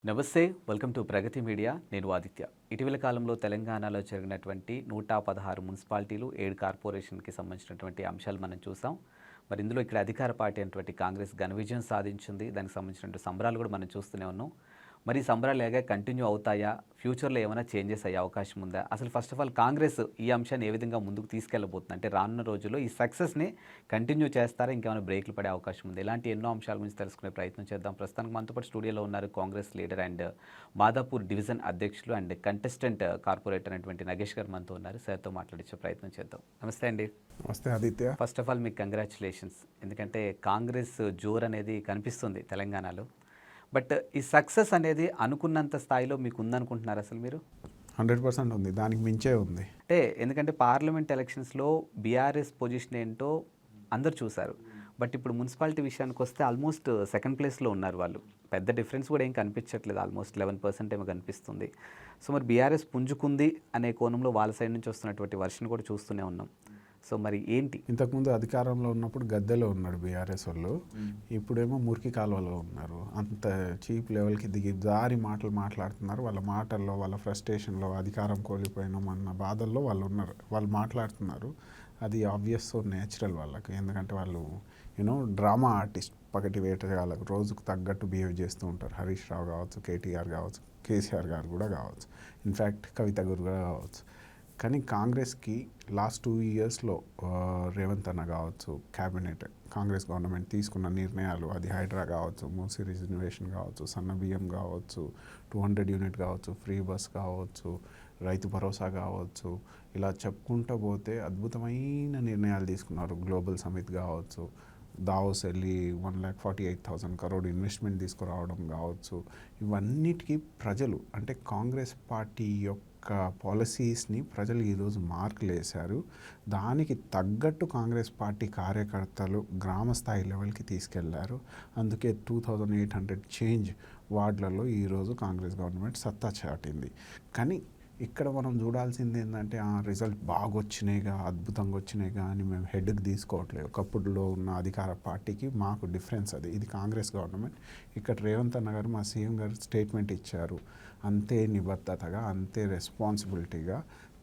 నమస్తే, welcome to Pragathi media. నేను ఆదిత్య. ఇటీవల కాలంలో తెలంగాణలో జరిగినటువంటి 116 మున్సిపాలిటీలు, 7 కార్పొరేషన్కి సంబంధించినటువంటి అంశాలు మనం చూసాం. మరి ఇందులో ఇక్కడ అధికార పార్టీ అయినటువంటి కాంగ్రెస్ ఘన విజయం సాధించింది. దానికి సంబంధించినటువంటి సంబరాలు కూడా మనం చూస్తూనే ఉన్నాం. మరి ఈ సంబరాలు ఎలాగ కంటిన్యూ అవుతాయా? ఫ్యూచర్లో ఏమైనా చేంజెస్ అయ్యే అవకాశం ఉందా? అసలు ఫస్ట్ ఆఫ్ ఆల్ కాంగ్రెస్ ఈ అంశాన్ని ఏ విధంగా ముందుకు తీసుకెళ్ళబోతుంది? అంటే రానున్న రోజుల్లో ఈ సక్సెస్ని కంటిన్యూ చేస్తారా? ఇంకేమైనా బ్రేక్లు పడే అవకాశం ఉంది? ఇలాంటి ఎన్నో అంశాల గురించి తెలుసుకునే ప్రయత్నం చేద్దాం. ప్రస్తుతానికి మనతో పాటు స్టూడియోలో ఉన్నారు Congress leader and Madhapur division అధ్యక్షులు అండ్ కంటెస్టెంట్ కార్పొరేటర్ అయినటువంటి నగేష్ గారు మనతో ఉన్నారు. సార్తో మాట్లాడించే ప్రయత్నం చేద్దాం. నమస్తే అండి. నమస్తే ఆదిత్య. ఫస్ట్ ఆఫ్ ఆల్ మీకు కంగ్రాచులేషన్స్. ఎందుకంటే కాంగ్రెస్ జోర్ అనేది కనిపిస్తుంది తెలంగాణలో. బట్ ఈ సక్సెస్ అనేది అనుకున్నంత స్థాయిలో మీకు ఉందనుకుంటున్నారు అసలు మీరు? 100% ఉంది, దానికి మించే ఉంది. అంటే ఎందుకంటే పార్లమెంట్ ఎలక్షన్స్లో బీఆర్ఎస్ పొజిషన్ ఏంటో అందరు చూశారు. బట్ ఇప్పుడు మున్సిపాలిటీ విషయానికి వస్తే ఆల్మోస్ట్ సెకండ్ ప్లేస్లో ఉన్నారు వాళ్ళు. పెద్ద డిఫరెన్స్ కూడా ఏం కనిపించట్లేదు, ఆల్మోస్ట్ 11% ఏమో కనిపిస్తుంది. సో మరి బీఆర్ఎస్ పుంజుకుంది అనే కోణంలో వాళ్ళ సైడ్ నుంచి వస్తున్నటువంటి వర్షన్ కూడా చూస్తూనే ఉన్నాం. సో మరి ఏంటి? ఇంతకుముందు అధికారంలో ఉన్నప్పుడు గద్దెలో ఉన్నాడు బీఆర్ఎస్ వాళ్ళు, ఇప్పుడేమో మురికి కాలువలో ఉన్నారు. అంత చీప్ లెవెల్కి దిగి దారి మాటలు మాట్లాడుతున్నారు. వాళ్ళ మాటల్లో, వాళ్ళ ఫ్రస్ట్రేషన్లో, అధికారం కోల్పోయినామన్న బాధల్లో వాళ్ళు ఉన్నారు. వాళ్ళు మాట్లాడుతున్నారు. అది ఆబ్వియస్, సో నేచురల్ వాళ్ళకి. ఎందుకంటే వాళ్ళు డ్రామా ఆర్టిస్ట్, పగటి వేటగాళ్ళకు రోజుకు తగ్గట్టు బిహేవ్ చేస్తూ ఉంటారు. హరీష్ రావు కావచ్చు, కేటీఆర్ కావచ్చు, కేసీఆర్ గారు కూడా కావచ్చు, ఇన్ఫ్యాక్ట్ కవిత గారు కూడా కావచ్చు. కానీ కాంగ్రెస్కి లాస్ట్ 2 ఇయర్స్లో రేవంత్ అన్న కావచ్చు, క్యాబినెట్, కాంగ్రెస్ గవర్నమెంట్ తీసుకున్న నిర్ణయాలు, అది హైడ్రా కావచ్చు, మూసీ రిజర్వేషన్ కావచ్చు, సన్న బియ్యం కావచ్చు, 200 యూనిట్ కావచ్చు, ఫ్రీ బస్ కావచ్చు, రైతు భరోసా కావచ్చు, ఇలా చెప్పుకుంటూ పోతే అద్భుతమైన నిర్ణయాలు తీసుకున్నారు. గ్లోబల్ సమిట్ కావచ్చు, దావోస్ వెళ్ళి 1,48,000 crore ఇన్వెస్ట్మెంట్ తీసుకురావడం కావచ్చు, ఇవన్నిటికీ ప్రజలు, అంటే కాంగ్రెస్ పార్టీ యొక్క పాలసీస్ని ప్రజలు ఈరోజు మార్కులు వేశారు. దానికి తగ్గట్టు కాంగ్రెస్ పార్టీ కార్యకర్తలు గ్రామ స్థాయి లెవెల్కి తీసుకెళ్లారు. అందుకే 2,800 చేంజ్ వార్డులలో ఈరోజు కాంగ్రెస్ గవర్నమెంట్ సత్తా చాటింది. కానీ ఇక్కడ మనం చూడాల్సింది ఏంటంటే, ఆ రిజల్ట్ బాగా వచ్చినాయిగా, అద్భుతంగా వచ్చినాయిగా అని మేము హెడ్కి తీసుకోవట్లేదు. ఒకప్పుడులో ఉన్న అధికార పార్టీకి మాకు డిఫరెన్స్ అది. ఇది కాంగ్రెస్ గవర్నమెంట్. ఇక్కడ రేవంత్ అన్న గారు, మా సీఎం గారు స్టేట్మెంట్ ఇచ్చారు. అంతే నిబద్ధతగా, అంతే రెస్పాన్సిబిలిటీగా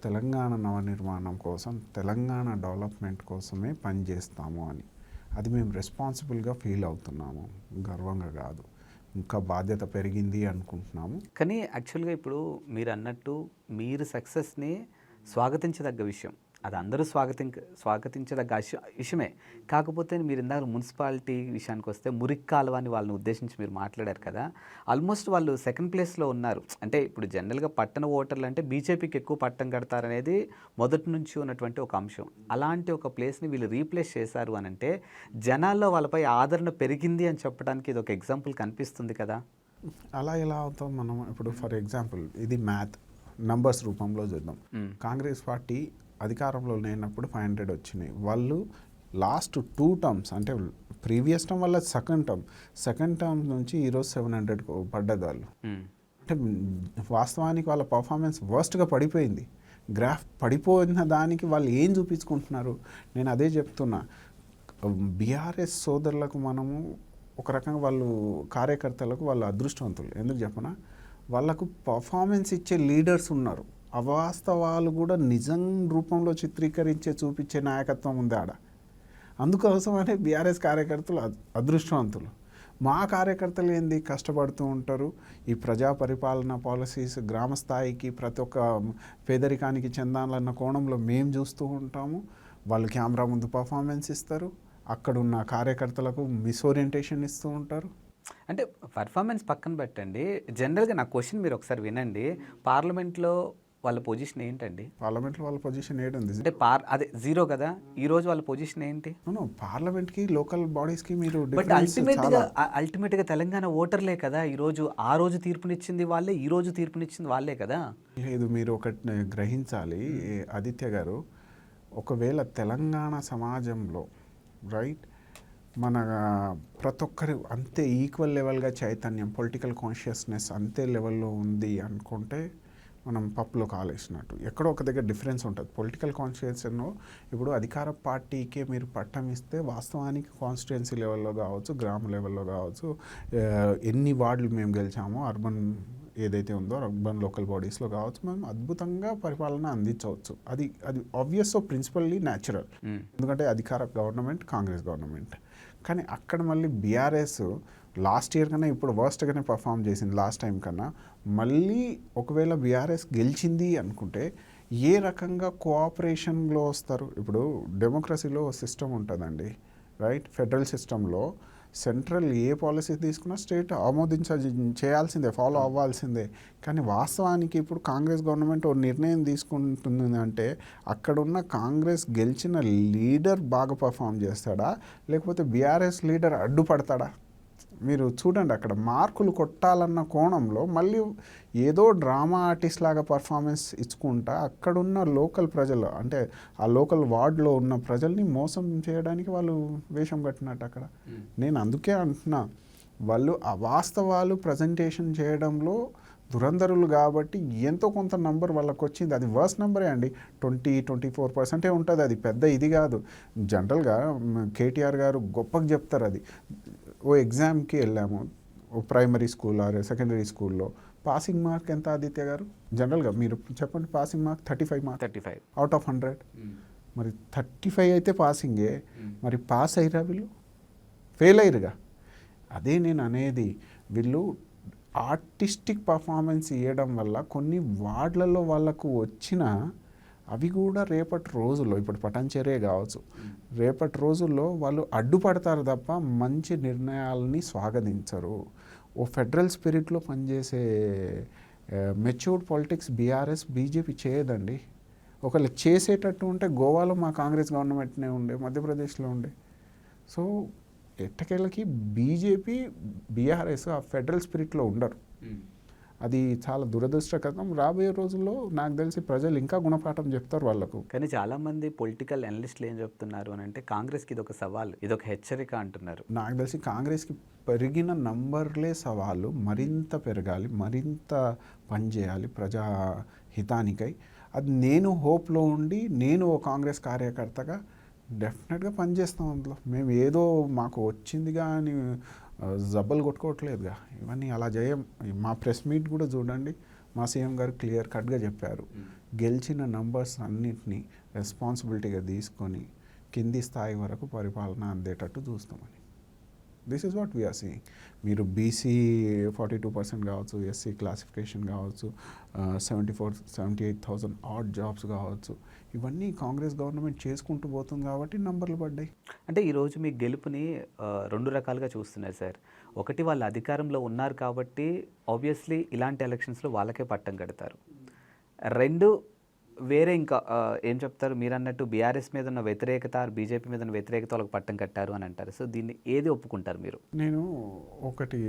తెలంగాణ నవనిర్మాణం కోసం, తెలంగాణ డెవలప్మెంట్ కోసమే పనిచేస్తాము అని. అది మేము రెస్పాన్సిబుల్గా ఫీల్ అవుతున్నాము, గర్వంగా కాదు. ఇంకా బాధ్యత పెరిగింది అనుకుంటున్నాము. కానీ యాక్చువల్గా ఇప్పుడు మీరు అన్నట్టు మీరు సక్సెస్ని స్వాగతించదగ్గ విషయం, అది అందరూ స్వాగతించదగ్గ విషయమే. కాకపోతే మీరు ఇందాక మున్సిపాలిటీ విషయానికి వస్తే మురికి కాలువ అని వాళ్ళని ఉద్దేశించి మీరు మాట్లాడారు కదా. ఆల్మోస్ట్ వాళ్ళు సెకండ్ ప్లేస్లో ఉన్నారు. అంటే ఇప్పుడు జనరల్గా పట్టణ ఓటర్లు అంటే బీజేపీకి ఎక్కువ పట్టం కడతారనేది మొదటి నుంచి ఉన్నటువంటి ఒక అంశం. అలాంటి ఒక ప్లేస్ని వీళ్ళు రీప్లేస్ చేశారు అని అంటే జనాల్లో వాళ్ళపై ఆదరణ పెరిగింది అని చెప్పడానికి ఇది ఒక ఎగ్జాంపుల్ కనిపిస్తుంది కదా. అలా ఎలా అవుతాం మనం? ఇప్పుడు ఫర్ ఎగ్జాంపుల్ ఇది మ్యాథ్ నంబర్స్ రూపంలో చూద్దాం. కాంగ్రెస్ పార్టీ అధికారంలో లేనప్పుడు 500 వచ్చినాయి. వాళ్ళు లాస్ట్ 2 టర్మ్స్, అంటే ప్రీవియస్ టర్మ్ వల్ల సెకండ్ టర్మ్ నుంచి ఈరోజు 700 పడ్డది వాళ్ళు. అంటే వాస్తవానికి వాళ్ళ పర్ఫార్మెన్స్ వర్స్ట్గా పడిపోయింది. గ్రాఫ్ పడిపోయిన దానికి వాళ్ళు ఏం చూపించుకుంటున్నారు? నేను అదే చెప్తున్నా. బీఆర్ఎస్ సోదరులకు మనము ఒక రకంగా, వాళ్ళు కార్యకర్తలకు వాళ్ళు అదృష్టవంతులు. ఎందుకు చెప్పనా? వాళ్ళకు పర్ఫార్మెన్స్ ఇచ్చే లీడర్స్ ఉన్నారు. అవాస్తవాలు కూడా నిజం రూపంలో చిత్రీకరించే, చూపించే నాయకత్వం ఉంది ఆడ. అందుకోసమనే బీఆర్ఎస్ కార్యకర్తలు అదృష్టవంతులు. మా కార్యకర్తలు ఏంది, కష్టపడుతూ ఉంటారు. ఈ ప్రజా పరిపాలన పాలసీస్ గ్రామ స్థాయికి, ప్రతి ఒక్క పేదరికానికి చెందాలన్న కోణంలో మేము చూస్తూ ఉంటాము. వాళ్ళు కెమెరా ముందు పర్ఫార్మెన్స్ ఇస్తారు. అక్కడున్న కార్యకర్తలకు మిస్ఓరియంటేషన్ ఇస్తూ ఉంటారు. అంటే పర్ఫార్మెన్స్ పక్కన పెట్టండి, జనరల్గా నా క్వశ్చన్ మీరు ఒకసారి వినండి. పార్లమెంట్లో వాళ్ళ పొజిషన్ ఏంటండి? పార్లమెంట్లో వాళ్ళ పొజిషన్ ఏంటి? అంటే అదే జీరో కదా. ఈ రోజు వాళ్ళ పొజిషన్ ఏంటి? పార్లమెంట్కి, లోకల్ బాడీస్కి మీరు బట్ అల్టిమేట్గా తెలంగాణ ఓటర్లే కదా ఈరోజు. ఆ రోజు తీర్పునిచ్చింది వాళ్ళే, ఈ రోజు తీర్పునిచ్చింది వాళ్ళే కదా. లేదు, మీరు ఒకటి గ్రహించాలి ఆదిత్య గారు. ఒకవేళ తెలంగాణ సమాజంలో రైట్, మన ప్రతి ఒక్కరు అంతే ఈక్వల్ లెవెల్గా చైతన్యం, పొలిటికల్ కాన్షియస్నెస్ అంతే లెవెల్లో ఉంది అనుకుంటే మనం పప్పులో కాలేసినట్టు ఎక్కడో ఒక దగ్గర డిఫరెన్స్ ఉంటుంది. పొలిటికల్ కాన్స్టిట్యున్సీలో ఇప్పుడు అధికార పార్టీకే మీరు పట్టం ఇస్తే వాస్తవానికి కాన్స్టిట్యున్సీ లెవెల్లో కావచ్చు, గ్రామ లెవెల్లో కావచ్చు, ఎన్ని వార్డులు మేము గెలిచామో అర్బన్ ఏదైతే ఉందో అర్బన్ లోకల్ బాడీస్లో కావచ్చు, మేము అద్భుతంగా పరిపాలన అందించవచ్చు. అది ఆబ్వియస్, ప్రిన్సిపల్లీ న్యాచురల్, ఎందుకంటే అధికార గవర్నమెంట్ కాంగ్రెస్ గవర్నమెంట్. కానీ అక్కడ మళ్ళీ బీఆర్ఎస్ లాస్ట్ ఇయర్ కన్నా ఇప్పుడు వర్స్ట్గానే పర్ఫామ్ చేసింది లాస్ట్ టైం కన్నా. మళ్ళీ ఒకవేళ బీఆర్ఎస్ గెలిచింది అనుకుంటే ఏ రకంగా కోఆపరేషన్లో వస్తారు? ఇప్పుడు డెమోక్రసీలో సిస్టమ్ ఉంటుందండి, రైట్? ఫెడరల్ సిస్టంలో సెంట్రల్ ఏ పాలసీ తీసుకున్నా స్టేట్ చేయాల్సిందే, ఫాలో అవ్వాల్సిందే. కానీ వాస్తవానికి ఇప్పుడు కాంగ్రెస్ గవర్నమెంట్ ఓ నిర్ణయం తీసుకుంటుంది అంటే అక్కడున్న కాంగ్రెస్ గెలిచిన లీడర్ బాగా పర్ఫామ్ చేస్తాడా, లేకపోతే బీఆర్ఎస్ లీడర్ అడ్డుపడతాడా? మీరు చూడండి, అక్కడ మార్కులు కొట్టాలన్న కోణంలో మళ్ళీ ఏదో డ్రామా ఆర్టిస్ట్ లాగా పర్ఫార్మెన్స్ ఇచ్చుకుంటా అక్కడున్న లోకల్ ప్రజలు, అంటే ఆ లోకల్ వార్డులో ఉన్న ప్రజల్ని మోసం చేయడానికి వాళ్ళు వేషం కట్టినట్టు అక్కడ. నేను అందుకే అంటున్నా, వాళ్ళు అవాస్తవాలు ప్రజెంటేషన్ చేయడంలో దురంధరులు కాబట్టి ఎంతో కొంత నంబర్ వాళ్ళకి వచ్చింది. అది వర్స్ట్ నెంబరే అండి, 24% ఉంటుంది. అది పెద్ద ఇది కాదు. జనరల్గా కేటీఆర్ గారు గొప్పగా చెప్తారు. అది ఓ ఎగ్జామ్కి వెళ్ళాము, ఓ ప్రైమరీ స్కూల్ ఆర్ సెకండరీ స్కూల్లో, పాసింగ్ మార్క్ ఎంత ఆదిత్య గారు? జనరల్గా మీరు చెప్పండి, passing mark 35 mark, 35 out of 100. మరి 35 అయితే పాసింగే, మరి పాస్ అయ్యారా వీళ్ళు? ఫెయిల్ అయ్యారుగా. అదే నేను అనేది, వీళ్ళు ఆర్టిస్టిక్ పర్ఫార్మెన్స్ ఇవ్వడం వల్ల కొన్ని వార్డులలో వాళ్ళకు వచ్చిన అవి కూడా రేపటి రోజుల్లో, ఇప్పుడు పటాన్చెరే కావచ్చు, రేపటి రోజుల్లో వాళ్ళు అడ్డుపడతారు తప్ప మంచి నిర్ణయాలని స్వాగతించరు. ఓ ఫెడరల్ స్పిరిట్లో పనిచేసే మెచ్యూర్డ్ పాలిటిక్స్ బీఆర్ఎస్ బీజేపీ చేయదండి. ఒకవేళ చేసేటట్టు ఉంటే గోవాలో మా కాంగ్రెస్ గవర్నమెంట్నే ఉండే, మధ్యప్రదేశ్లో ఉండే. సో ఎట్టకేళ్ళకి బీజేపీ బీఆర్ఎస్ ఆ ఫెడరల్ స్పిరిట్లో ఉండరు. అది చాలా దురదృష్టకరం. రాబోయే రోజుల్లో నాకు తెలిసి ప్రజలు ఇంకా గుణపాఠం చెప్తారు వాళ్ళకు. కానీ చాలామంది పొలిటికల్ అనలిస్టులు ఏం చెప్తున్నారు అని అంటే, కాంగ్రెస్కి ఇది ఒక సవాల్, ఇది ఒక హెచ్చరిక అంటున్నారు. నాకు తెలిసి కాంగ్రెస్కి పెరిగిన నంబర్లే సవాళ్ళు, మరింత పెరగాలి, మరింత పనిచేయాలి ప్రజా హితానికై. అది నేను హోప్లో ఉండి, నేను ఓ కాంగ్రెస్ కార్యకర్తగా డెఫినెట్గా పనిచేస్తాం అందులో. మేము ఏదో మాకు వచ్చిందిగా అని జబ్బలు కొట్టుకోవట్లేదుగా, ఇవన్నీ అలా చేయం. మా ప్రెస్ మీట్ కూడా చూడండి, మా సీఎం గారు క్లియర్ కట్గా చెప్పారు, గెలిచిన నంబర్స్ అన్నింటినీ రెస్పాన్సిబిలిటీగా తీసుకొని కింది స్థాయి వరకు పరిపాలన అందేటట్టు చూస్తామని. This is what we are seeing. మీరు బీసీ 42% కావచ్చు, ఎస్సీ క్లాసిఫికేషన్ కావచ్చు, 78,000 ఆడ్ జాబ్స్ కావచ్చు, ఇవన్నీ కాంగ్రెస్ గవర్నమెంట్ చేసుకుంటూ పోతుంది కాబట్టి నంబర్లు పడ్డాయి. అంటే ఈరోజు మీ గెలుపుని రెండు రకాలుగా చూస్తున్నారు సార్. ఒకటి, వాళ్ళు అధికారంలో ఉన్నారు కాబట్టి ఆబ్వియస్లీ ఇలాంటి ఎలక్షన్స్లో వాళ్ళకే పట్టం కడతారు. రెండు, వేరే ఇంకా ఏం చెప్తారు, మీరు అన్నట్టు బీఆర్ఎస్ మీద ఉన్న వ్యతిరేకత, బీజేపీ మీద ఉన్న వ్యతిరేకత వాళ్ళకి పట్టం కట్టారు అని అంటారు. సో దీన్ని ఏది ఒప్పుకుంటారు మీరు? నేను ఒకటి,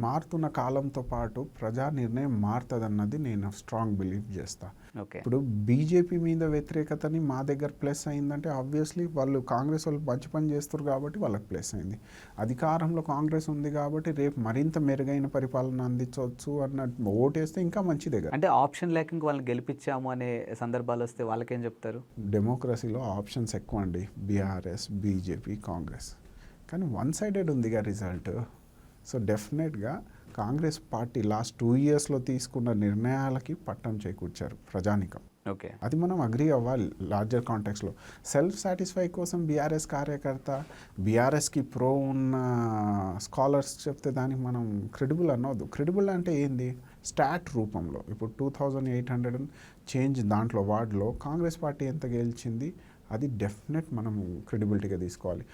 మారుతున్న కాలంతో పాటు ప్రజా నిర్ణయం మారుతుందన్నది నేను స్ట్రాంగ్ బిలీవ్ చేస్తా. ఓకే, ఇప్పుడు బీజేపీ మీద వ్యతిరేకతని మా దగ్గర ప్లస్ అయిందంటే ఆబ్వియస్లీ వాళ్ళు కాంగ్రెస్ వాళ్ళు మంచి పని చేస్తారు కాబట్టి వాళ్ళకి ప్లస్ అయింది. అధికారంలో కాంగ్రెస్ ఉంది కాబట్టి రేపు మరింత మెరుగైన పరిపాలన అందించవచ్చు అన్న ఓటేస్తే ఇంకా మంచిదే కదా. అంటే ఆప్షన్ లేక వాళ్ళని గెలిపించాము అనే సందర్భాలు వస్తే వాళ్ళకేం చెప్తారు? డెమోక్రసీలో ఆప్షన్స్ ఎక్కువ అండి, బీఆర్ఎస్, బీజేపీ, కాంగ్రెస్. కానీ వన్ సైడెడ్ ఉందిగా రిజల్ట్. సో డెఫినెట్గా కాంగ్రెస్ పార్టీ లాస్ట్ 2 yearsలో తీసుకున్న నిర్ణయాలకి పట్టం చేకూర్చారు ప్రజానికం. ఓకే, అది మనం అగ్రీ అవ్వాలి. లార్జర్ కాంటెక్స్లో సెల్ఫ్ సాటిస్ఫై కోసం బీఆర్ఎస్ కార్యకర్త, బీఆర్ఎస్కి ప్రో ఉన్న స్కాలర్స్ చెప్తే దానికి మనం క్రెడిబుల్ అనవద్దు. క్రెడిబుల్ అంటే ఏంది? స్టాట్ రూపంలో ఇప్పుడు 2,800 చేంజ్ దాంట్లో వార్డులో కాంగ్రెస్ పార్టీ ఎంత గెలిచింది, అది డెఫినెట్ మనం క్రెడిబిలిటీగా తీసుకోవాలి.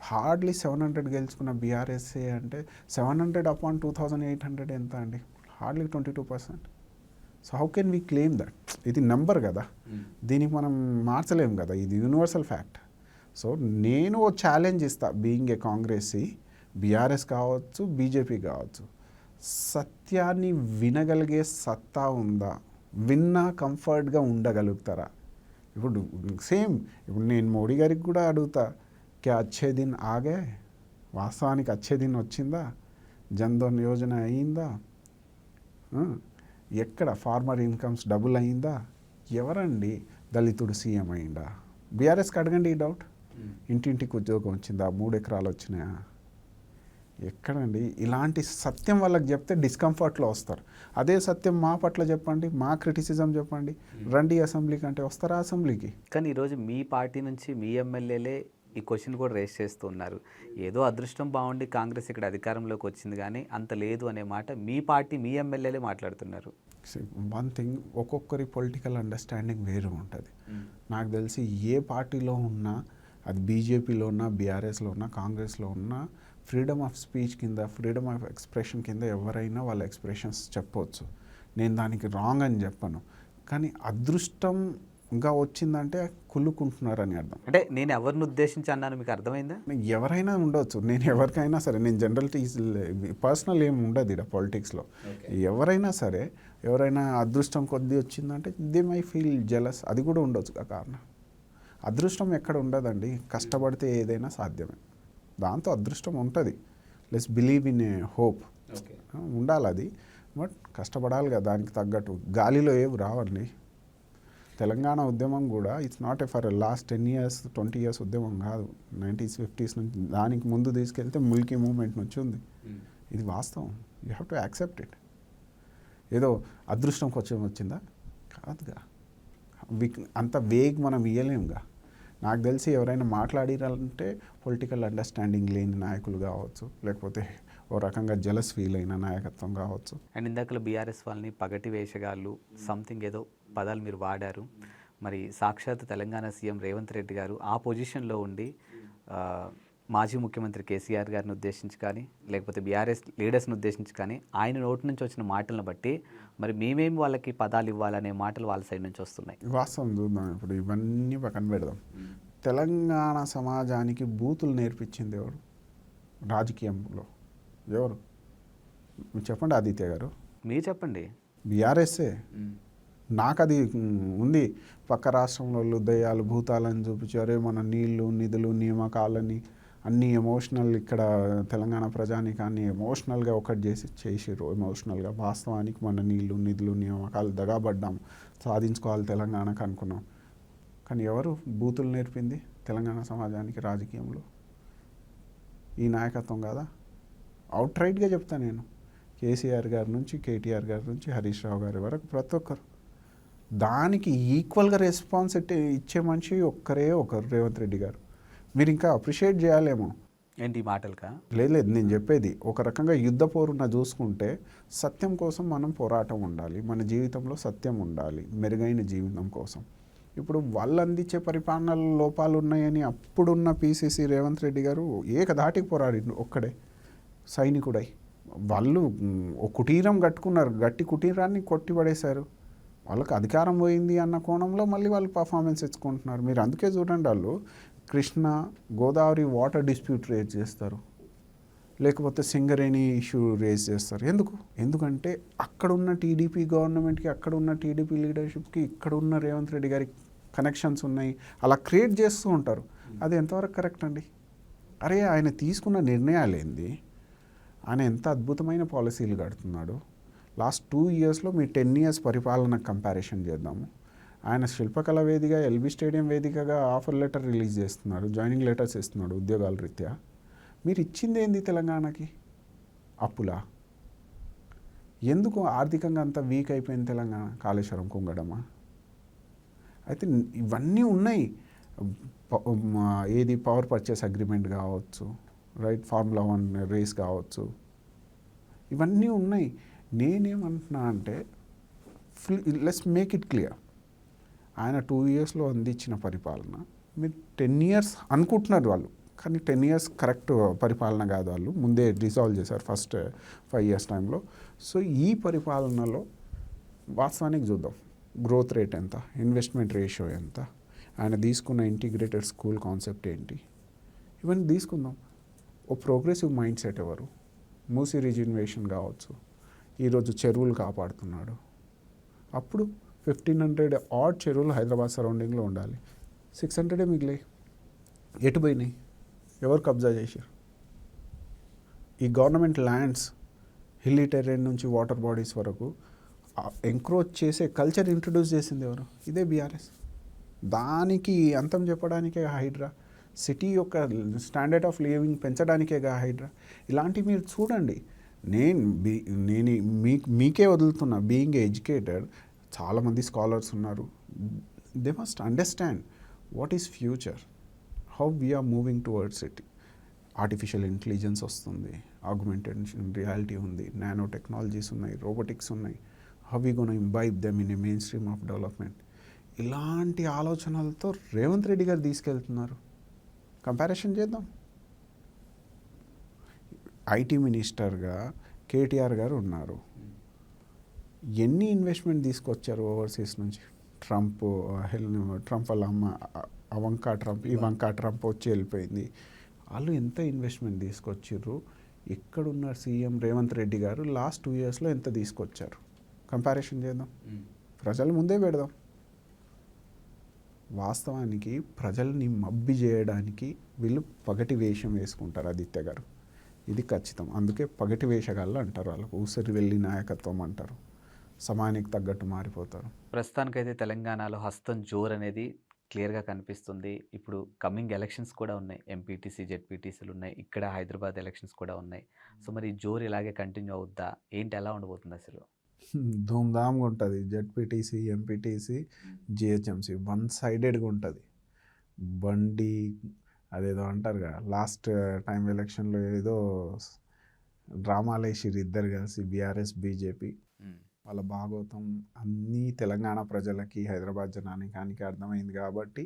హార్డ్లీ 700 గెలుచుకున్న బీఆర్ఎస్ఏ అంటే 700 అపాన్ 2,800 ఎంత అండి? Hardly 22%. So how can we claim that? ఇది నెంబర్ కదా, దీనికి మనం మార్చలేము కదా, ఇది యూనివర్సల్ ఫ్యాక్ట్. సో నేను ఓ ఛాలెంజ్ ఇస్తా, బీయింగ్ ఏ కాంగ్రెసీ, బీఆర్ఎస్ కావచ్చు, బీజేపీ కావచ్చు, సత్యాన్ని వినగలిగే సత్తా ఉందా? విన్నా కంఫర్ట్గా ఉండగలుగుతారా? ఇప్పుడు సేమ్, ఇప్పుడు నేను మోడీ గారికి కూడా అడుగుతా, క్యా అచ్చే దిన్ ఆగే? వాస్తవానికి అచ్చే దిన్ వచ్చిందా? జన్ధన్ యోజన అయిందా? ఎక్కడ ఫార్మర్ ఇన్కమ్స్ డబుల్ అయిందా? ఎవరండి దళితుడు సీఎం అయిందా? బీఆర్ఎస్కి అడగండి ఈ డౌట్. ఇంటింటికి ఉద్యోగం వచ్చిందా? 3 ఎకరాలు వచ్చినాయా? ఎక్కడండి? ఇలాంటి సత్యం వాళ్ళకి చెప్తే డిస్కంఫర్ట్లో వస్తారు. అదే సత్యం మా పట్ల చెప్పండి, మా క్రిటిసిజం చెప్పండి, రండి అసెంబ్లీకి అంటే వస్తారా అసెంబ్లీకి? కానీ ఈరోజు మీ పార్టీ నుంచి మీ ఎమ్మెల్యేలే ఈ క్వశ్చన్ కూడా రేస్ చేస్తూ ఉన్నారు. ఏదో అదృష్టం బాగుండి కాంగ్రెస్ ఇక్కడ అధికారంలోకి వచ్చింది కానీ అంత లేదు అనే మాట మీ పార్టీ మీ ఎమ్మెల్యేలే మాట్లాడుతున్నారు. వన్ థింగ్, ఒక్కొక్కరి పొలిటికల్ అండర్స్టాండింగ్ వేరు ఉంటుంది. నాకు తెలిసి ఏ పార్టీలో ఉన్నా, అది బీజేపీలో ఉన్నా, బీఆర్ఎస్లో ఉన్నా, కాంగ్రెస్లో ఉన్నా, ఫ్రీడమ్ ఆఫ్ స్పీచ్ కింద, ఫ్రీడమ్ ఆఫ్ ఎక్స్ప్రెషన్ కింద ఎవరైనా వాళ్ళ ఎక్స్ప్రెషన్స్ చెప్పవచ్చు. నేను దానికి రాంగ్ అని చెప్పను. కానీ అదృష్టంగా వచ్చిందంటే కుళ్ళుకుంటున్నారని అర్థం. అంటే నేను ఎవరిని ఉద్దేశించి అన్నాను మీకు అర్థమైందా? ఎవరైనా ఉండొచ్చు, నేను ఎవరికైనా సరే, నేను జనరల్టీస్ పర్సనల్ ఏమి ఉండదు ఇక్కడ పాలిటిక్స్లో. ఎవరైనా సరే, ఎవరైనా అదృష్టం కొద్దీ వచ్చిందంటే దే మై ఫీల్ జెలస్, అది కూడా ఉండొచ్చు కారణం. అదృష్టం ఎక్కడ ఉండదండి, కష్టపడితే ఏదైనా సాధ్యమే. దాంతో అదృష్టం ఉంటుంది. Let's believe in a hope, ఉండాలి అది. బట్ కష్టపడాలి కదా దానికి తగ్గట్టు. గాలిలో ఏవి రావండి. తెలంగాణ ఉద్యమం కూడా it's not for last 10 years 20 years ఉద్యమం కాదు. 90s 50s నుంచి దానికి ముందు తీసుకెళ్తే మిల్కీ మూవ్మెంట్ నుంచి ఉంది. ఇది వాస్తవం. You have to accept it. ఏదో అదృష్టం కొంచెం వచ్చిందా? కాదుగా. అంత వేగ్ మనం ఇవ్వలేముగా. నాకు తెలిసి ఎవరైనా మాట్లాడారంటే పొలిటికల్ అండర్స్టాండింగ్ లేని నాయకులు కావచ్చు, లేకపోతే ఓ రకంగా జలస్ ఫీల్ అయిన నాయకత్వం కావచ్చు. అండ్ ఇందాకలో బీఆర్ఎస్ వాళ్ళని పగటి వేషగాళ్ళు సంథింగ్ ఏదో పదాలు మీరు వాడారు. మరి సాక్షాత్ తెలంగాణ సీఎం రేవంత్ రెడ్డి గారు ఆ పొజిషన్లో ఉండి మాజీ ముఖ్యమంత్రి కేసీఆర్ గారిని ఉద్దేశించి కానీ, లేకపోతే బీఆర్ఎస్ లీడర్స్ని ఉద్దేశించి కానీ ఆయన నోటి నుంచి వచ్చిన మాటలను బట్టి మరి మేమేమి వాళ్ళకి పదాలు ఇవ్వాలనే మాటలు వాళ్ళ సైడ్ నుంచి వస్తున్నాయి. వాస్తవం చూద్దాం. ఇప్పుడు ఇవన్నీ పక్కన పెడదాం. తెలంగాణ సమాజానికి బూతులు నేర్పించింది ఎవరు రాజకీయంలో? ఎవరు? మీరు చెప్పండి ఆదిత్య గారు. మీరు చెప్పండి. బీఆర్ఎస్ఏ. నాకు అది ఉంది. పక్క రాష్ట్రంలో దయ్యాలు భూతాలని చూపించారే, మన నీళ్లు నిధులు నియామకాలని అన్నీ ఎమోషనల్, ఇక్కడ తెలంగాణ ప్రజానికాన్ని ఎమోషనల్గా ఒకటి చేసిర్రు. ఎమోషనల్గా వాస్తవానికి మన నీళ్లు నిధులు నియామకాలు దగాబడ్డాము, సాధించుకోవాలి తెలంగాణకు అనుకున్నాం. కానీ ఎవరు బూతులు నేర్పింది తెలంగాణ సమాజానికి రాజకీయంలో? ఈ నాయకత్వం కాదా? అవుట్ రైట్గా చెప్తా నేను. కేసీఆర్ గారి నుంచి, కేటీఆర్ గారి నుంచి, హరీష్ రావు గారి వరకు ప్రతి ఒక్కరు. దానికి ఈక్వల్గా రెస్పాన్స్ ఇచ్చే మనిషి ఒకరు రేవంత్ రెడ్డి గారు. మీరు ఇంకా అప్రిషియేట్ చేయాలేమో. ఏంటి మాటలుగా? లేదు, నేను చెప్పేది ఒక రకంగా యుద్ధ పోరున చూసుకుంటే సత్యం కోసం మనం పోరాటం ఉండాలి, మన జీవితంలో సత్యం ఉండాలి, మెరుగైన జీవితం కోసం. ఇప్పుడు వాళ్ళు అందించే పరిపాలనలో లోపాలు ఉన్నాయని అప్పుడున్న పీసీసీ రేవంత్ రెడ్డి గారు ఏకధాటికి పోరాడిండు ఒక్కడే సైనికుడై. వాళ్ళు ఒక కుటీరం కట్టుకున్నారు, గట్టి కుటీరాన్ని కొట్టిపడేశారు. వాళ్ళకి అధికారం పోయింది అన్న కోణంలో మళ్ళీ వాళ్ళు పర్ఫార్మెన్స్ ఇచ్చుకుంటున్నారు. మీరు అందుకే చూడండి, వాళ్ళు Krishna Godavari water dispute raise చేస్తారు, లేకపోతే సింగరేణి ఇష్యూ రేజ్ చేస్తారు. ఎందుకంటే అక్కడున్న టీడీపీ గవర్నమెంట్కి, అక్కడున్న టీడీపీ లీడర్షిప్కి, ఇక్కడున్న రేవంత్ రెడ్డి గారికి కనెక్షన్స్ ఉన్నాయి. అలా క్రియేట్ చేస్తూ ఉంటారు. అది ఎంతవరకు కరెక్ట్ అండి? అరే, ఆయన తీసుకున్న నిర్ణయాలు ఏంది? ఆయన ఎంత అద్భుతమైన పాలసీలు కడుతున్నాడు. లాస్ట్ 2 yearsలో మీ 10 years పరిపాలన కంపారిజన్ చేద్దాము. ఆయన శిల్పకళ వేదిక, ఎల్బీ స్టేడియం వేదికగా ఆఫర్ లెటర్ రిలీజ్ చేస్తున్నాడు, జాయినింగ్ లెటర్స్ ఇస్తున్నాడు ఉద్యోగాల రీత్యా. మీరు ఇచ్చింది ఏంది తెలంగాణకి? అప్పులా? ఎందుకు ఆర్థికంగా అంత వీక్ అయిపోయింది తెలంగాణ? కాళేశ్వరం కుంగడమా? అయితే ఇవన్నీ ఉన్నాయి. ఏది పవర్ పర్చేస్ అగ్రిమెంట్ కావచ్చు, రైట్, Formula 1 రేస్ కావచ్చు, ఇవన్నీ ఉన్నాయి. నేనేమంటున్నా అంటే లెట్స్ మేక్ ఇట్ క్లియర్. ఆయన 2 yearsలో అందించిన పరిపాలన మీరు 10 years అనుకుంటున్నారు వాళ్ళు, కానీ 10 years కరెక్ట్ పరిపాలన కాదు. వాళ్ళు ముందే డిజాల్వ్ చేశారు ఫస్ట్ 5 years టైంలో. సో ఈ పరిపాలనలో వాస్తవానికి చూద్దాం, గ్రోత్ రేట్ ఎంత, ఇన్వెస్ట్మెంట్ రేషియో ఎంత, ఆయన తీసుకున్న ఇంటిగ్రేటెడ్ స్కూల్ కాన్సెప్ట్ ఏంటి, ఇవన్నీ తీసుకుందాం. ఓ ప్రోగ్రెసివ్ మైండ్ సెట్ ఎవరు? మూసీ రిజర్వేషన్ కావచ్చు, ఈరోజు చెరువులు కాపాడుతున్నాడు. అప్పుడు 1500 ఆడ్ చెరువులు హైదరాబాద్ సరౌండింగ్లో ఉండాలి, 600 మిగిలాయి. ఎటు పోయినాయి? ఎవరు కబ్జా చేశారు? ఈ గవర్నమెంట్ ల్యాండ్స్ హిల్లీ టెర్రెన్ నుంచి వాటర్ బాడీస్ వరకు ఎంక్రోచ్ చేసే కల్చర్ ఇంట్రడ్యూస్ చేసింది ఎవరు? ఇదే బీఆర్ఎస్. దానికి అంతం చెప్పడానికే హైడ్రా, సిటీ యొక్క స్టాండర్డ్ ఆఫ్ లివింగ్ పెంచడానికేగా హైడ్రా. ఇలాంటివి మీరు చూడండి. నేను మీకే వదులుతున్నా. బీయింగ్ ఎడ్యుకేటెడ్, చాలామంది స్కాలర్స్ ఉన్నారు. They must understand what is future, how we are moving towards it. Artificial intelligence వస్తుంది, ఆగ్మెంటెడ్ రియాలిటీ ఉంది, నానో టెక్నాలజీస్ ఉన్నాయి, రోబోటిక్స్ ఉన్నాయి. How we gonna imbibe them in a mainstream of development. ఇలాంటి ఆలోచనలతో రేవంత్ రెడ్డి గారు తీసుకెళ్తున్నారు. కంపారిజన్ చేద్దాం. ఐటీ మినిస్టర్గా కేటీఆర్ గారు ఉన్నారు. ఎన్ని ఇన్వెస్ట్మెంట్ తీసుకొచ్చారు ఓవర్సీస్ నుంచి? ట్రంప్ వాళ్ళ అమ్మ ఇవంకా ట్రంప్ వచ్చి వెళ్ళిపోయింది. వాళ్ళు ఎంత ఇన్వెస్ట్మెంట్ తీసుకొచ్చారు? ఇక్కడున్న సీఎం రేవంత్ రెడ్డి గారు లాస్ట్ 2 yearsలో ఎంత తీసుకొచ్చారు? కంపారిజన్ చేద్దాం, ప్రజల ముందే పెడదాం. వాస్తవానికి ప్రజల్ని మబ్బి చేయడానికి వీళ్ళు పగటి వేషం వేసుకుంటారు ఆదిత్య గారు. ఇది ఖచ్చితం. అందుకే పగటి వేషగాళ్ళు అంటారు. వాళ్ళకు ఊసరి వెళ్ళి నాయకత్వం అంటారు. సమయానికి తగ్గట్టు మారిపోతారు. ప్రస్తుతానికైతే తెలంగాణలో హస్తం జోరు అనేది క్లియర్గా కనిపిస్తుంది. ఇప్పుడు కమింగ్ ఎలక్షన్స్ కూడా ఉన్నాయి. ఎంపీటీసీ, జెడ్పీటీసీలు ఉన్నాయి. ఇక్కడ హైదరాబాద్ ఎలక్షన్స్ కూడా ఉన్నాయి. సో మరి ఈ జోరు ఇలాగే కంటిన్యూ అవుద్దా ఏంటి, ఎలా ఉండబోతుంది అసలు? ధూమ్ధామ్గా ఉంటుంది. జెడ్పీటీసీ, ఎంపీటీసీ, జిహెచ్ఎంసీ వన్ సైడెడ్గా ఉంటుంది. బండి అదేదో అంటారుగా, లాస్ట్ టైం ఎలక్షన్లో ఏదో డ్రామాలు వేసిరు ఇద్దరు కలిసి, బీఆర్ఎస్ బీజేపీ. వాళ్ళ భాగవతం అన్నీ తెలంగాణ ప్రజలకి, హైదరాబాద్ జనానికి అర్థమైంది. కాబట్టి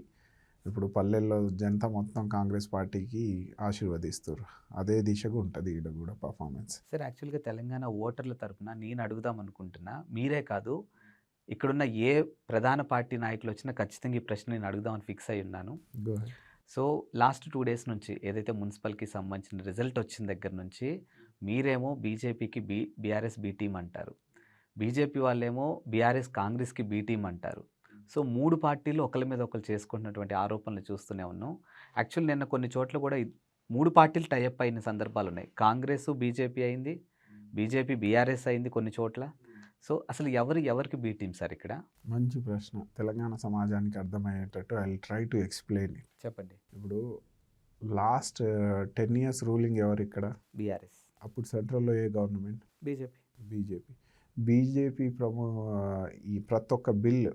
ఇప్పుడు పల్లెల్లో జనత మొత్తం కాంగ్రెస్ పార్టీకి ఆశీర్వదిస్తారు. అదే దిశగా ఉంటుంది ఈడ కూడా పర్ఫార్మెన్స్. సార్, యాక్చువల్గా తెలంగాణ ఓటర్ల తరపున నేను అడుగుదాం అనుకుంటున్నా, మీరే కాదు ఇక్కడున్న ఏ ప్రధాన పార్టీ నాయకులు వచ్చినా ఖచ్చితంగా ఈ ప్రశ్న నేను అడుగుదామని ఫిక్స్ అయి ఉన్నాను. సో లాస్ట్ 2 days నుంచి ఏదైతే మున్సిపల్కి సంబంధించిన రిజల్ట్ వచ్చిన దగ్గర నుంచి మీరేమో బీజేపీకి బీఆర్ఎస్ బీ టీమ్ అంటారు, బీజేపీ వాళ్ళేమో బీఆర్ఎస్ కాంగ్రెస్కి బీ టీమ్ అంటారు. సో 3 పార్టీలు ఒకరి మీద ఒకరు చేసుకుంటున్నటువంటి ఆరోపణలు చూస్తూనే ఉన్నాం. యాక్చువల్ నిన్న కొన్ని చోట్ల కూడా 3 పార్టీలు టైఅప్ అయిన సందర్భాలు ఉన్నాయి. కాంగ్రెస్ బీజేపీ అయింది, బీజేపీ బీఆర్ఎస్ అయింది కొన్ని చోట్ల. సో అసలు ఎవరికి బీ టీమ్ సార్ ఇక్కడ? మంచి ప్రశ్న. తెలంగాణ సమాజానికి అర్థమయ్యేటట్టు I will try to explain it. చెప్పండి. ఇప్పుడు లాస్ట్ 10 years రూలింగ్ ఎవరు ఇక్కడ? బీఆర్ఎస్. అప్పుడు సెంట్రల్లో ఏ గవర్నమెంట్? బీజేపీ ఈ ప్రతి ఒక్క బిల్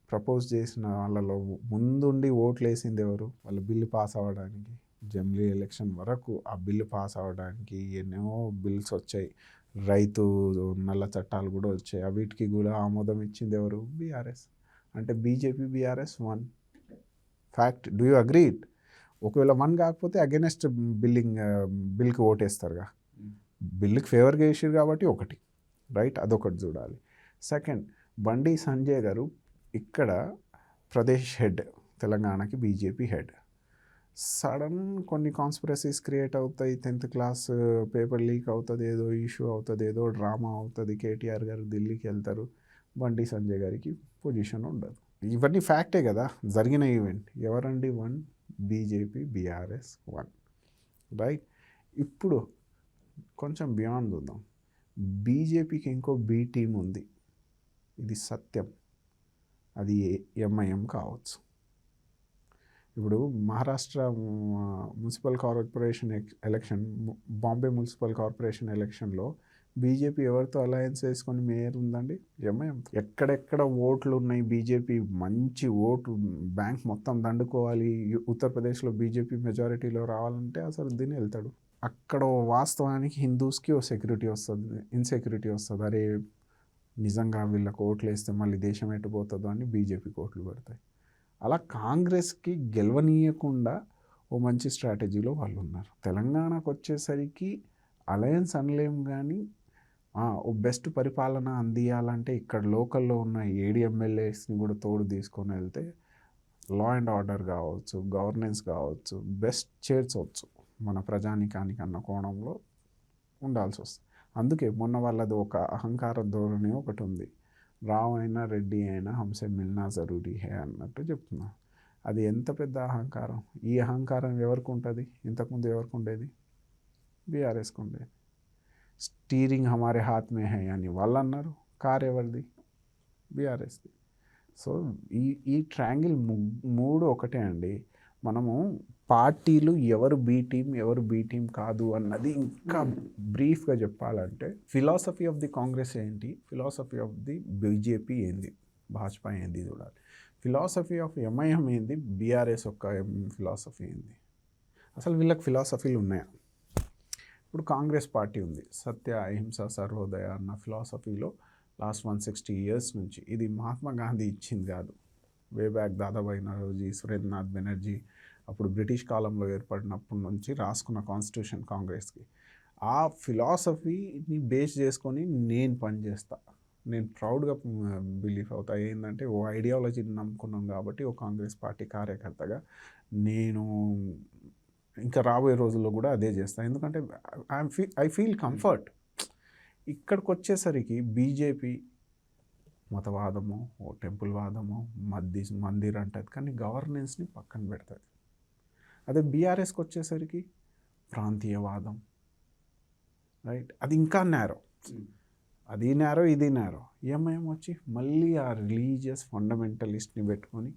ప్రపోజ్ చేసిన వాళ్ళలో ముందుండి ఓట్లు వేసింది ఎవరు? వాళ్ళ బిల్లు పాస్ అవ్వడానికి. జమిలీ ఎలక్షన్ వరకు ఆ బిల్లు పాస్ అవ్వడానికి ఎన్నో బిల్స్ వచ్చాయి. రైతు నల్ల చట్టాలు కూడా వచ్చాయి. వీటికి కూడా ఆమోదం ఇచ్చింది ఎవరు? బీఆర్ఎస్. అంటే BJP BRS 1 fact. Do you agree it? ఒకవేళ 1 కాకపోతే అగెనెస్ట్ బిల్కి ఓటేస్తారుగా. బిల్లుకి ఫేవర్గా వేసారు కాబట్టి 1, రైట్? అదొకటి చూడాలి. సెకండ్, బండి సంజయ్ గారు ఇక్కడ ప్రదేశ్ హెడ్, తెలంగాణకి బీజేపీ హెడ్. సడన్ కొన్ని కాన్స్పిరసీస్ క్రియేట్ అవుతాయి. 10th class పేపర్ లీక్ అవుతుంది, ఏదో ఇష్యూ అవుతుంది, ఏదో డ్రామా అవుతుంది. కేటీఆర్ గారు ఢిల్లీకి వెళ్తారు, బండి సంజయ్ గారికి పొజిషన్ ఉండదు. ఇవన్నీ ఫ్యాక్టే కదా, జరిగిన ఈవెంట్. ఎవరండి 1? BJP BRS 1, right? ఇప్పుడు కొంచెం బియాండ్ చూద్దాం. బీజేపీకి ఇంకో బీ టీం ఉంది, ఇది సత్యం. అది ఎంఐఎం కావచ్చు. ఇప్పుడు Maharashtra municipal corporation election, Bombay municipal corporation ఎలక్షన్లో బీజేపీ ఎవరితో అలయన్స్ వేసుకొని మేయర్ ఉందండి? ఎంఐఎం. ఎక్కడెక్కడ ఓట్లు ఉన్నాయి, బీజేపీ మంచి ఓటు బ్యాంక్ మొత్తం దండుకోవాలి, ఉత్తరప్రదేశ్లో బీజేపీ మెజారిటీలో రావాలంటే అసలు దీన్ని వెళ్తాడు. అక్కడ వాస్తవానికి హిందూస్కి ఓ సెక్యూరిటీ వస్తుంది, ఇన్సెక్యూరిటీ వస్తుంది. అరే నిజంగా వీళ్ళకి ఓట్లు వేస్తే మళ్ళీ దేశం ఎట్టుపోతుందో అని బీజేపీకి ఓట్లు పడతాయి. అలా కాంగ్రెస్కి గెలవనీయకుండా ఓ మంచి స్ట్రాటజీలో వాళ్ళు ఉన్నారు. తెలంగాణకు వచ్చేసరికి అలయన్స్ అనలేం, కానీ ఓ బెస్ట్ పరిపాలన అందియాలంటే ఇక్కడ లోకల్లో ఉన్న ఏడి ఎమ్మెల్యేస్ని కూడా తోడు తీసుకొని వెళ్తే లా అండ్ ఆర్డర్ కావచ్చు, గవర్నెన్స్ కావచ్చు, బెస్ట్ చేర్చవచ్చు మన ప్రజానికానికి అన్న కోణంలో ఉండాల్సి వస్తుంది. అందుకే మొన్న వాళ్ళది ఒక అహంకార ధోరణి ఒకటి ఉంది. రావు అయినా రెడ్డి అయినా హంసే మిల్నా జరూరీ హే అన్నట్టు చెప్తున్నారు. అది ఎంత పెద్ద అహంకారం. ఈ అహంకారం ఎవరికి ఉంటుంది? ఇంతకుముందు ఎవరికి ఉండేది? బీఆర్ఎస్కి ఉండేది. స్టీరింగ్ హమారే హాత్ మే హై అని వాళ్ళు అన్నారు. కార్ ఎవరిది? బీఆర్ఎస్ది. సో ఈ ట్రయాంగిల్ మూడు ఒకటే అండి. మనము పార్టీలు ఎవరు బీ టీం ఎవరు బీ టీం కాదు అన్నది ఇంకా బ్రీఫ్గా చెప్పాలంటే ఫిలాసఫీ ఆఫ్ ది కాంగ్రెస్ ఏంటి, ఫిలాసఫీ ఆఫ్ ది బీజేపీ ఏంది, భాజపా ఏంది చూడాలి. ఫిలాసఫీ ఆఫ్ ఎంఐఎం ఏంది, బీఆర్ఎస్ యొక్క ఫిలాసఫీ ఏంది, అసలు వీళ్ళకి ఫిలాసఫీలు ఉన్నాయా? ఇప్పుడు కాంగ్రెస్ పార్టీ ఉంది, సత్య అహింస సర్వోదయ అన్న ఫిలాసఫీలో లాస్ట్ 160 years నుంచి, ఇది మహాత్మా గాంధీ ఇచ్చింది కాదు, వే బ్యాక్ దాదాబాయి నరోజీ, సురేంద్రనాథ్ బెనర్జీ అప్పుడు బ్రిటిష్ కాలంలో ఏర్పడినప్పటి నుంచి రాసుకున్న కాన్స్టిట్యూషన్ కాంగ్రెస్కి. ఆ ఫిలాసఫీని బేస్ చేసుకొని నేను పనిచేస్తా, నేను ప్రౌడ్గా బిలీవ్ అవుతా. ఏంటంటే ఓ ఐడియాలజీని నమ్ముకున్నాం కాబట్టి ఓ కాంగ్రెస్ పార్టీ కార్యకర్తగా నేను ఇంకా రాబోయే రోజుల్లో కూడా అదే చేస్తాను. ఎందుకంటే ఐ ఫీల్ కంఫర్ట్. ఇక్కడికి వచ్చేసరికి బీజేపీ మతవాదము, ఓ టెంపుల్ వాదము, మందిర్ అంటుంది, కానీ గవర్నెన్స్ని పక్కన పెడుతుంది. అదే బీఆర్ఎస్కి వచ్చేసరికి ప్రాంతీయవాదం, రైట్, అది ఇంకా నేరో, అది నేరో ఇది నేరో. ఎంఐఎం వచ్చి మళ్ళీ ఆ రిలీజియస్ ఫండమెంటలిస్ట్ని పెట్టుకొని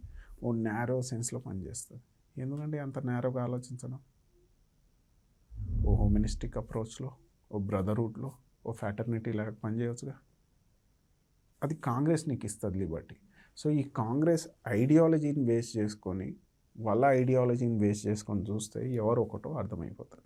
ఓ నేరో సెన్స్లో పనిచేస్తుంది. ఎందుకంటే అంత నేరోగా ఆలోచించడం, ఓ హ్యూమనిస్టిక్ అప్రోచ్లో, ఓ బ్రదర్హుడ్లో, ఓ ఫ్యాటర్నిటీ లాగా పనిచేయవచ్చుగా. అది కాంగ్రెస్ నీకు ఇస్తుంది లిబర్టీ. సో ఈ కాంగ్రెస్ ఐడియాలజీని బేస్ చేసుకొని, వాళ్ళ ఐడియాలజీని బేస్ చేసుకొని చూస్తే ఎవరు ఒకటో అర్థమైపోతుంది.